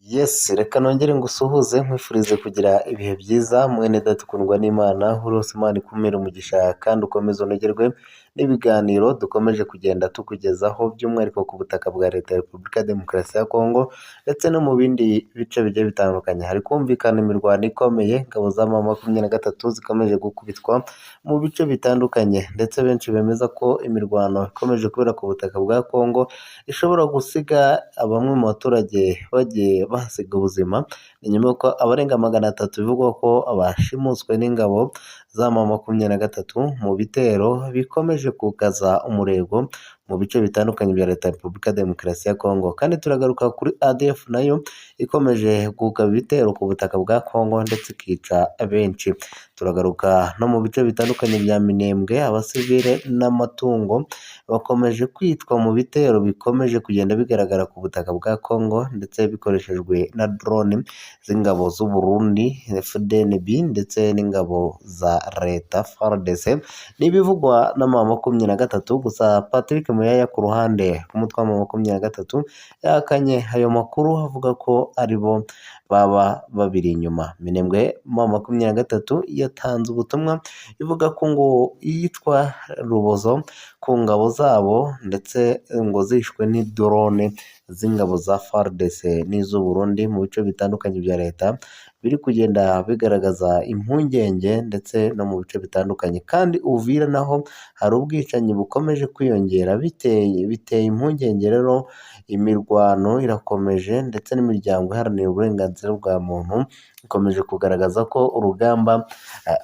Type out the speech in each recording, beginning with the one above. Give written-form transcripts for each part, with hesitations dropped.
Yes, reka nongere ngusuhuze nkwifurize kugira ibihe byiza mwene data ukundwa n'Imana uri hose Imana ikumire umugisha kandi ukomeze unogerwe n'ibiganiro dukomeje kugenda tukugezaho by'umwihariko ku butaka bwa Leta ya Repubulika ya Demokarasi ya Kongo ndetse no mu bindi bice bigiye bitandukanye. Hari kumvikana imirwano ikomeye, ingabo za M23 zikomeje gukubitwa mu bice bitandukanye ndetse benshi bemeza ko imirwano ikomeje kubera ku butaka bwa Kongo ishobora gusiga bamwe mu baturage bagiye bahasiga ubuzima. Ni nyuma y'uko abarenga 300 bivugwa ko bashimuswe n'ingabo za M23 mu bitero bikomeje kukaza umurego mu bice bitandukanye bya Leta ya Repubulika ya Demokarasi ya Kongo. Kandi turagaruka kuri ADF nayo ikomeje kugaba ibitero ku butaka bwa Kongo ndetse ikica benshi. Turagaruka no mu bice bitandukanye bya Minembwe, abasivile n'amatungo bakomeje kwitwa mu bitero bikomeje kugenda bigaragara ku butaka bwa Kongo ndetse bikoreshejwe na drone z'ingabo z'u Burundi FDNB ndetse n'ingabo za Leta FARDC n'ibivugwa na M23. Gusa Patrick Muyaya ku ruhande rw'umutwe wa M23 yakanye ayo makuru avuga ko aribo baba babiri inyuma. Minembwe M23 yatanze ubutumwa ivuga ko ngo yitwa Rubozo ku ngabo zabo ndetse ngo zishwe n'idrone z'ingabo za FARDC n'iz'u Burundi mu bice bitandukanye bya Leta biri kugenda bigaragaza impungenge ndetse no mu bice bitandukanye. Kandi Uvira naho hari ubwicanyi bukomeje kwiyongera biteye impungenge. Rero imirwano irakomeje ndetse n'imiryango iharanira uburenganzira bwa muntu ikomeje kugaragaza ko urugamba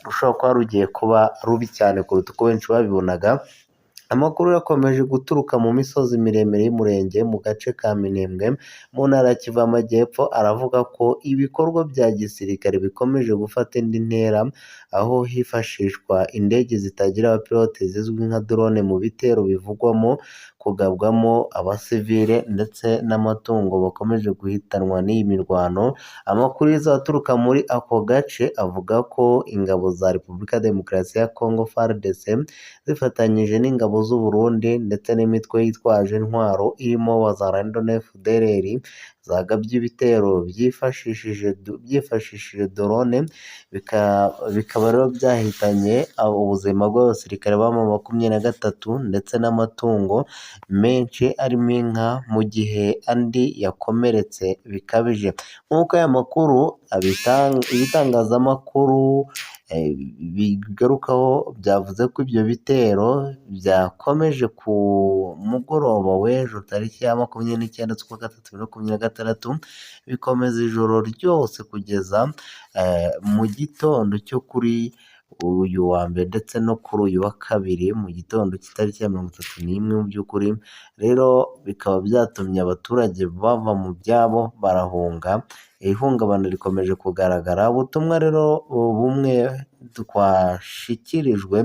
rushobora kuba rugiye kuba rubi cyane kuruta uko benshi babibonaga. Amakuru yakomeje guturuka mu misozi miremire y'umurenge mu gace ka Minembwe mu ntara ya Kivu y'Amajyepfo aravuga ko ibikorwa bya gisirikare bikomeje gufata indi ntera, aho hifashishwa indege zitagira abapilote zizwi nka drone mu bitero bivugwamo kugabwamo abasivile ndetse n'amatungo bakomeje guhitanwa n'iyi mirwano. Amakuru y'izaturuka muri ako gace avuga ko ingabo za Repubulika ya Demokarasi ya Kongo FARDC zifatanyije n'ingabo z'u Burundi ndetse n'imitwe yitwaje intwaro irimo Wazalendo na FDLR zagabye ibitero byifashishije drone bikaba rero byahitanye ubuzima bw'abasirikare ba M23 ndetse n'amatungo menshi arimo inka, mu gihe andi yakomeretse bikabije. Nk'uko aya makuru ibitangazamakuru bigarukaho byavuze ko ibyo bitero byakomeje ku mugoroba w'ejo tariki ya 29 z'ukwa gatatu 2026 bikomeza ijoro ryose kugeza mu gitondo cyo kuri uyu wa mbere ndetse no kuri uyu wa kabiri mu gitondo cy'itariki ya 31 mu by'ukuri. Rero bikaba byatumye abaturage bava mu byabo barahunga. Ihungabana rikomeje kugaragara. Ubutumwa rero bumwe twashikirijwe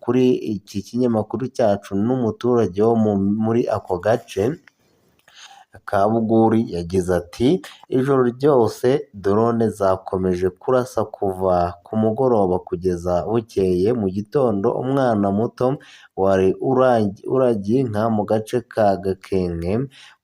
kuri iki kinyamakuru cyacu n'umuturage wo muri ako gace ka Buguri yagize ati ijoro ryose drone zakomeje kurasa kuva ku mugoroba kugeza bukeye mu gitondo. Umwana muto wari uragiye inka mu gace ka Gakenke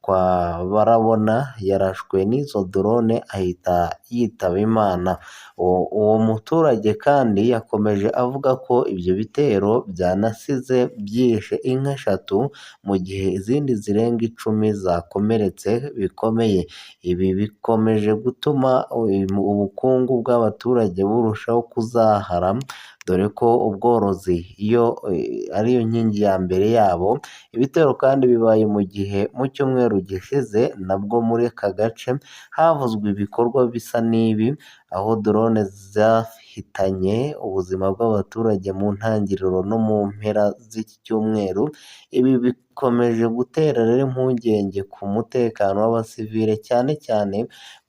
kwa Barabona yarashwe n'izo drone ahita yitaba Imana. Uwo muturage kandi yakomeje avuga ko ibyo bitero byanasize byishe inka 3 mu gihe izindi zirenga 10 zakomeretse bikomeye. Ibi bikomeje gutuma ubukungu bw'abaturage burushaho kuzahara, dore ko ubworozi iyo ariyo nkingi ya mbere yabo. Ibitero kandi bibaye mu gihe mu cyumweru gishize nabwo muri aka gace havuzwe ibikorwa bisa n'ibi, aho drone zahitanye ubuzima bw'abaturage mu ntangiriro no mu mpera z'iki cyumweru. Ibi bikomeje gutera rero impungenge ku mutekano w'abasivile cyane cyane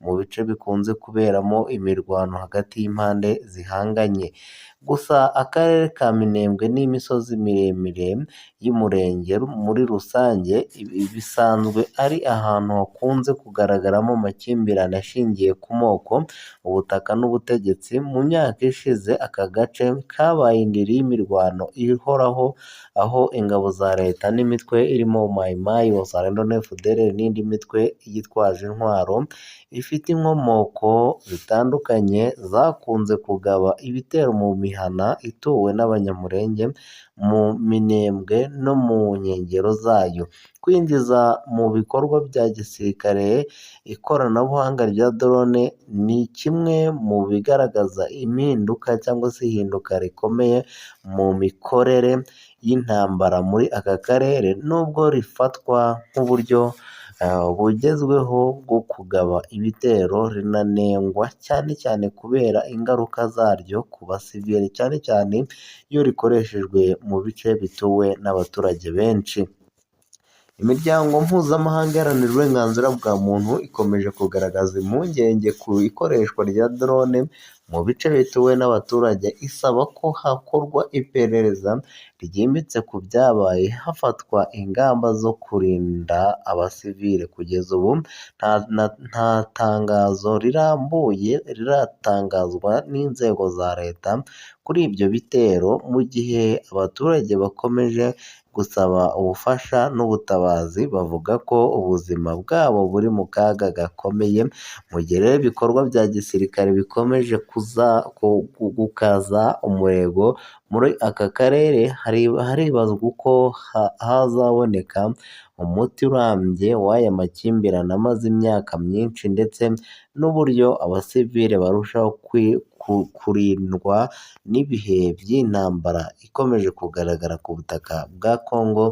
mu bice bikunze kuberamo imirwano hagati y'impande zihanganye. Gusa akarere ka Minembwe n'imisozi miremire y'umurenge muri rusange bisanzwe ari ahantu hakunze kugaragaramo amakimbirane ashingiye ku moko, ubutaka n'ubutegetsi. Mu myaka ishize aka gace kabaye indiri y'imirwano ihoraho, aho ingabo za Leta n'imitwe irimo Mai Mai, Wazalendo na FDLR n'indi mitwe yitwaje intwaro ifite inkomoko zitandukanye zakunze kugaba ibitero mu mihana ituwe n'Abanyamulenge, mu Minembwe no mu nkengero zayo. Kwinjiza mu bikorwa bya gisirikare ikoranabuhanga rya drone ni kimwe mu bigaragaza impinduka cyangwa se ihinduka rikomeye mu mikorere y'intambara muri aka karere, nubwo rifatwa nk'uburyo bugezweho bwo kugaba ibitero, rinanengwa cyane cyane kubera ingaruka zaryo ku basivili, cyane cyane iyo rikoreshejwe mu bice bituwe n'abaturage benshi. Imiryango mpuzamahanga iharanira uburenganzira bwa muntu ikomeje kugaragaza impungenge ku ikoreshwa rya drone mu bice bituwe n'abaturage, isaba ko hakorwa iperereza ryimbitse ku byabaye, hafatwa ingamba zo kurinda abasivile. Kugeza ubu nta tangazo rirambuye riratangazwa n'inzego za leta kuri ibyo bitero, mu gihe abaturage bakomeje gusaba ubufasha n'ubutabazi, bavuga ko ubuzima bwabo buri mu kaga gakomeye. Mu gihe rero ibikorwa bya gisirikare bikomeje gukaza umurego muri aka karere, haribazwa uko hazaboneka umuti urambye w'aya makimbirane amaze imyaka myinshi, ndetse n'uburyo abasivile barushaho kurindwa n'ibihe by'intambara ikomeje kugaragara ku butaka bwa Kongo.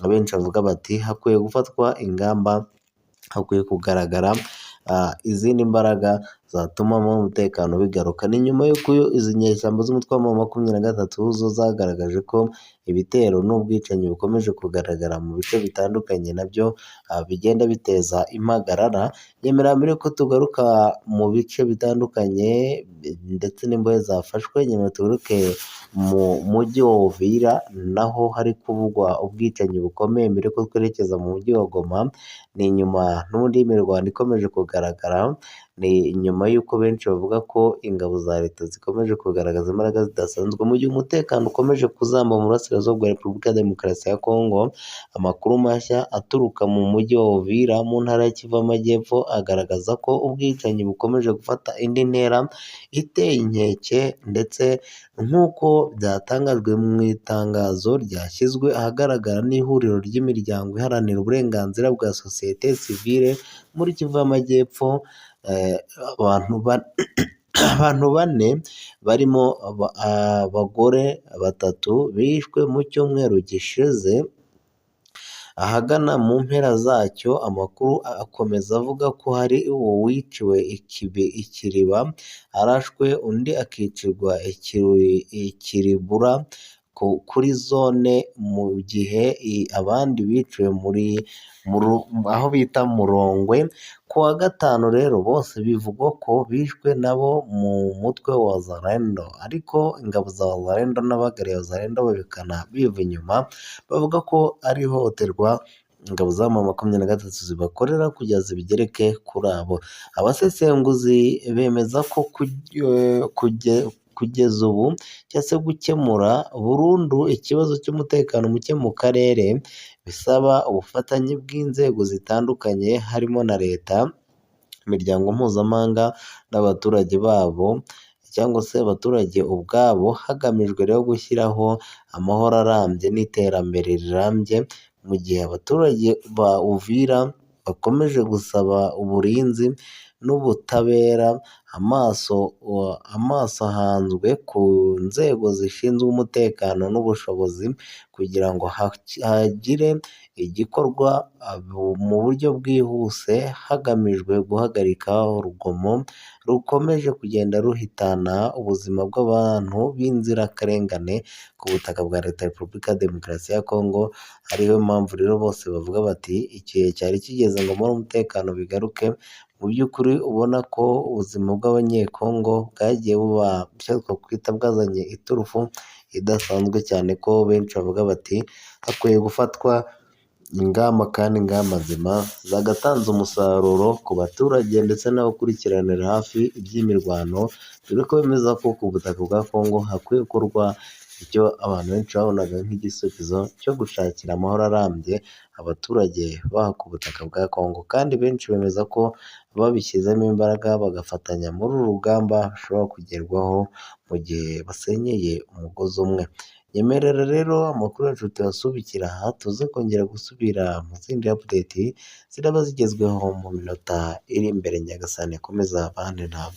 Abenshi bavuga bati hakwiye gufatwa ingamba, hakwiye kugaragara izindi mbaraga zatuma umutekano bigaruka. Ni nyuma y'uko izi nyeshyamba z'umutwe wa M23 zo zagaragaje ko ibitero n'ubwicanyi bukomeje kugaragara mu bice bitandukanye nabyo bigenda biteza impagarara. Nyemera mbere ko tugaruka mu bice bitandukanye ndetse n'imbohe zafashwe, nyuma tugaruke mu mujyi wa Uvira, naho hari kuvugwa ubwicanyi bukomeye, mbere ko twerekeza mu mujyi wa Goma. Ni nyuma n'ubundi imirwano ikomeje kugaragara, ni nyuma y'uko benshi bavuga ko ingabo za leta zikomeje kugaragaza imbaraga zidasanzwe, mu gihe umutekano ukomeje kuzamba mu burasirazuba bwa Repubulika ya Demokarasi ya Kongo. Amakuru mashya aturuka mu mujyi wa Uvira mu ntara ya Kivu y'Amajyepfo agaragaza ko ubwicanyi bukomeje gufata indi ntera iteye inkeke, ndetse nk'uko byatangajwe mu itangazo ryashyizwe ahagaragara n'ihuriro ry'imiryango iharanira uburenganzira bwa sosiyete sivile muri Kivu y'Amajyepfo. Abantu bane barimo abagore batatu bishwe mu cyumweru gishize. Ahagana mu mpera zacyo, amakuru akomeza avuga ko hari uwiciwe Ikiriba arashwe, undi akicirwa Ikiribura kuri zone, mu gihe abandi biciwe aho bita Murongwe. Ku wa gatanu rero bose bivugwa ko bishwe nabo mu mutwe wa Wazalendo, ariko ingabo za Wazalendo n'abagariye Wazalendo babikana biva inyuma, bavuga ko ari ihohoterwa ingabo za M23 zibakorera kugira zibigereke kuri abo. Abasesenguzi bemeza ko kugeza ubu cyangwa se gukemura burundu ikibazo cy'umutekano muke mu karere bisaba ubufatanye bw'inzego zitandukanye, harimo na leta, imiryango mpuzamahanga n'abaturage babo, cyangwa se abaturage ubwabo, hagamijwe rero gushyiraho amahoro arambye n'iterambere rirambye. Mu gihe abaturage ba Uvira bakomeje gusaba uburinzi n'ubutabera, amaso ahanzwe ku nzego zishinzwe umutekano n'ubushobozi, kugira ngo hagire igikorwa mu buryo bwihuse, hagamijwe guhagarika urugomo rukomeje kugenda ruhitana ubuzima bw'abantu b'inzirakarengane ku butaka bwa leta ya Repubulika ya Demokarasi ya Kongo. Ariyo mpamvu rero bose bavuga bati igihe cyari kigeze ngo muri umutekano bigaruke. Mu by'ukuri ubona ko ubuzima bw'abanyekongo bwagiye buba kwita bwazanye iturufu idasanzwe, cyane ko benshi bavuga bati hakwiye gufatwa ingamba, kandi ingamba nzima zagatanze umusaruro ku baturage ndetse n'abakurikiranira hafi iby'imirwano, dore ko bemeza ko ku butaka bwa Kongo hakwiye gukorwa icyo abantu benshi babonaga nk'igisubizo cyo gushakira amahoro arambye abaturage baha ku butaka bwa Kongo, kandi benshi bemeza ko babishyizemo imbaraga bagafatanya muri uru rugamba bashobora kugerwaho mu gihe basenyeye umugozi umwe. Nyemerera rero amakuru yacu tuyasubikira aha, tuze kongera gusubira mu zindi update ziraba zigezweho mu minota iri imbere. Nyagasani akomeza abane namwe.